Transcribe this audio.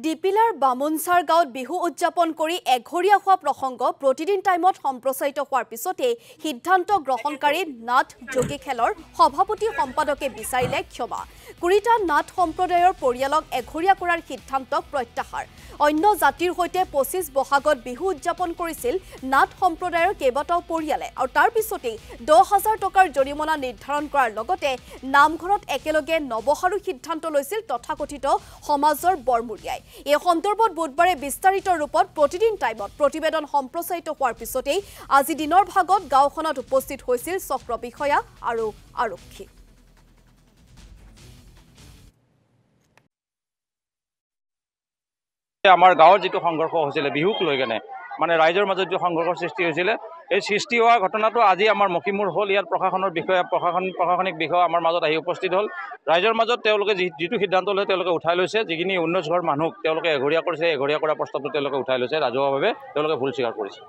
ডিপিলাৰ বামুনচাৰ গাঁৱত বিহু উদযাপন কৰি এঘৰীয়া হোৱা প্ৰসংগ প্ৰতিদিন টাইমত সম্প্ৰচাৰিত হোৱাৰ পিছতে সিদ্ধান্ত গ্ৰহণকাৰী নাথ যোগী খেলৰ সভাপতি সম্পাদকে বিচাৰিলে ক্ষমা। কুৰিটা নাথ সম্প্ৰদায়ৰ পৰিয়ালক এঘৰীয়া কৰাৰ সিদ্ধান্তক প্ৰত্যাহাৰ। অন্য জাতিৰ সৈতে ২৫ বহাগত বিহু উদযাপন কৰিছিল নাথ সম্প্ৰদায়ৰ কেইবাটাও পৰিয়ালে আৰু তাৰ পিছতেই ১০,০০০ টকাৰ জৰিমনা নিৰ্ধাৰণ কৰাৰ লগতে নামঘৰত একেলগে নবহাৰো সিদ্ধান্ত লৈছিল তথাকথিত সমাজৰ বৰমূৰীয়াই। এই সন্দৰ্ভত বুধবাৰে বিস্তাৰিত ৰূপত প্ৰতিদিন টাইমত প্ৰতিবেদন সম্প্ৰচাৰিত হোৱাৰ পিছতেই আজি দিনৰ ভাগত গাঁওখনত উপস্থিত হৈছিল চক্ৰ বিষয়া আৰু আৰক্ষী। আমাৰ গাঁৱৰ যিটো সংঘৰ্ষ হৈছিলে বিহুক লৈ কেনে মানে ৰাইজৰ মাজত যে সংঘৰ্ষৰ সৃষ্টি হৈছিলে এই সৃষ্টি হোৱা ঘটনাটো আজি আমাৰ মকিমূৰ হ'ল। ইয়াত প্ৰশাসনৰ বিষয়া প্ৰশাসনিক বিষয়া আমাৰ মাজত আহি উপস্থিত হ'ল। ৰাইজৰ মাজত তেওঁলোকে যিটো সিদ্ধান্ত লয় তেওঁলোকে উঠাই লৈছে। যিখিনি ১৯ ঘৰ মানুহক তেওঁলোকে এঘৰীয়া কৰিছে, এঘৰীয়া কৰা প্ৰস্তাৱটো তেওঁলোকে উঠাই লৈছে। ৰাজহুৱাভাৱে তেওঁলোকে ভুল স্বীকাৰ কৰিছে।